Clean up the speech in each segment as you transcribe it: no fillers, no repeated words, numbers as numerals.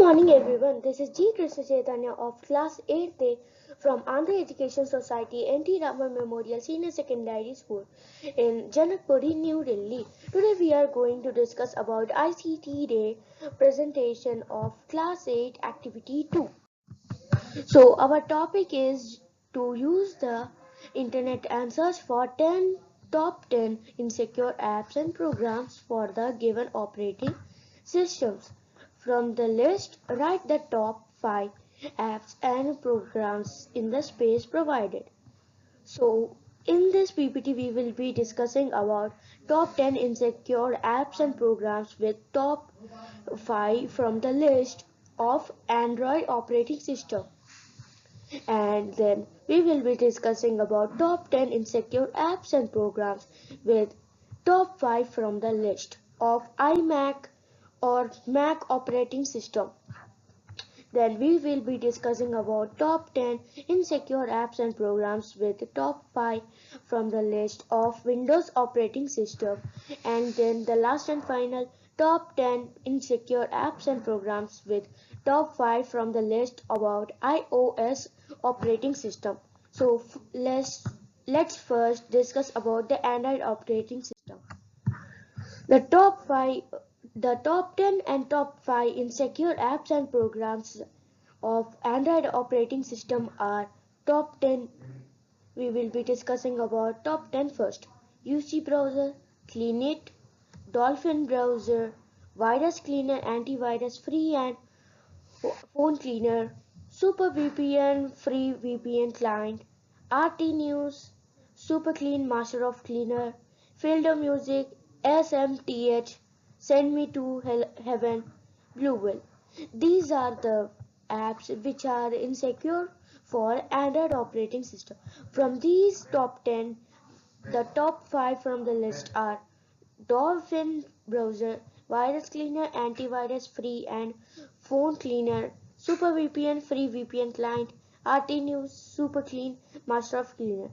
morning everyone, this is G. Krishna Chaitanya of class 8th from Andhra Education Society N.T. Raman Memorial Senior Secondary School in Janakpuri, New Delhi. Today we are going to discuss about ICT Day presentation of class 8 activity 2. So our topic is to use the internet and search for top 10 insecure apps and programs for the given operating systems. From the list, write the top 5 apps and programs in the space provided. So in this PPT we will be discussing about top 10 insecure apps and programs with top 5 from the list of Android operating system. And then we will be discussing about top 10 insecure apps and programs with top 5 from the list of iMac or Mac operating system. Then we will be discussing about top 10 insecure apps and programs with top 5 from the list of Windows operating system. And then the last and final top 10 insecure apps and programs with top 5 from the list about iOS operating system. So let's first discuss about the Android operating system. The top 5 the top 10 and top 5 insecure apps and programs of Android operating system are top 10. We will be discussing about top 10 first. UC browser, Cleanit, Dolphin browser, virus cleaner, antivirus free and phone cleaner, Super VPN free VPN client, RT News, Super Clean Master of Cleaner, Filter Music, SMTH, Send Me to Heaven, Bluewell. These are the apps which are insecure for Android operating system. From these top 10, the top 5 from the list are Dolphin browser, virus cleaner, antivirus free and phone cleaner, Super VPN free VPN client, RT News, Super Clean, Master of Cleaner.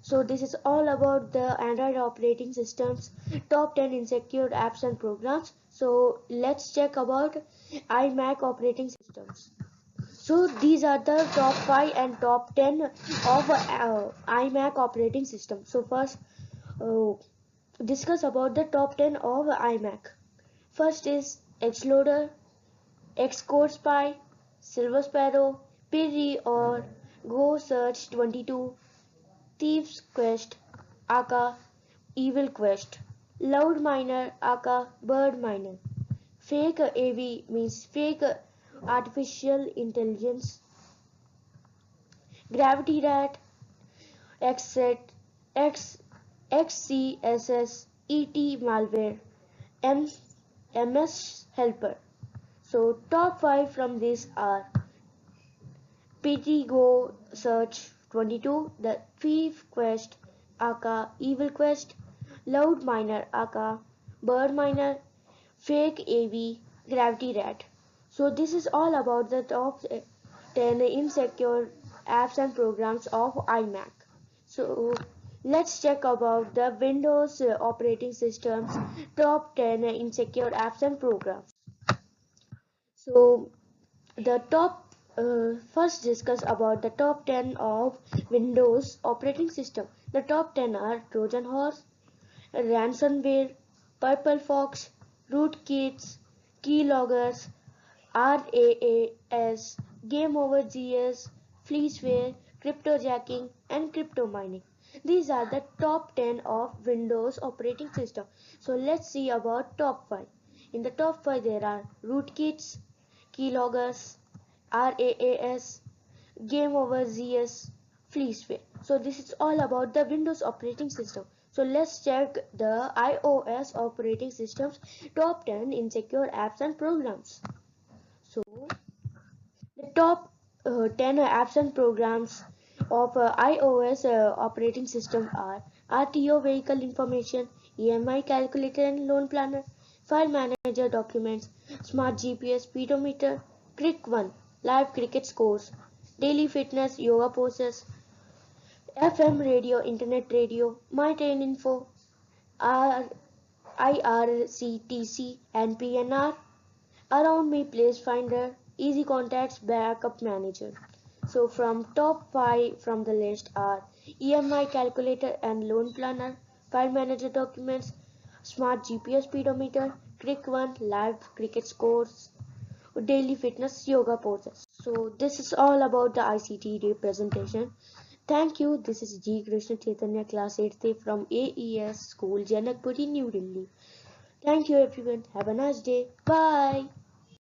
So this is all about the Android operating systems top 10 insecure apps and programs. So let's check about iMac operating systems. So these are the top 5 and top 10 of iMac operating system. So first uh, discuss about the top 10 of iMac. First is Xloader, Xcode Spy, Silver Sparrow, Piri or Go Search 22, Thieves Quest, aka Evil Quest, Loud Miner, aka Bird Miner, Fake AV means fake artificial intelligence, Gravity Rat, Xset, X, XCSS, ET malware, MS helper. So top 5 from this are PTGo Search 22, The Thief Quest, aka Evil Quest, Loud Miner, aka Bird Miner, Fake AV, Gravity Rat. So this is all about the top 10 insecure apps and programs of iMac. So let's check about the Windows operating systems top 10 insecure apps and programs. So the top first discuss about the top 10 of Windows operating system. The top 10 are Trojan Horse, Ransomware, Purple Fox, Rootkits, Keyloggers, RAAS, Game Over GS, Fleeceware, Cryptojacking, and Crypto Mining. These are the top 10 of Windows operating system. So let's see about top 5. In the top 5 there are Rootkits, Keyloggers, RAAS, Game Over ZS, Fleeceware. So this is all about the Windows operating system. So let's check the iOS operating system's top 10 insecure apps and programs. So the top 10 apps and programs of iOS operating system are RTO vehicle information, EMI calculator and loan planner, file manager documents, smart GPS speedometer, Crick 1, live cricket scores, daily fitness yoga poses, FM radio, internet radio, my train info, R IRCTC and PNR, around me place finder, easy contacts backup manager. So from top 5 from the list are EMI calculator and loan planner, file manager documents, smart GPS speedometer, Crick One live cricket scores, daily fitness yoga poses. So this is all about the ICT representation. Thank you. This is G. Krishna Chaitanya, class 8th from AES School, Janakpuri, New Delhi. Thank you everyone. Have a nice day. Bye.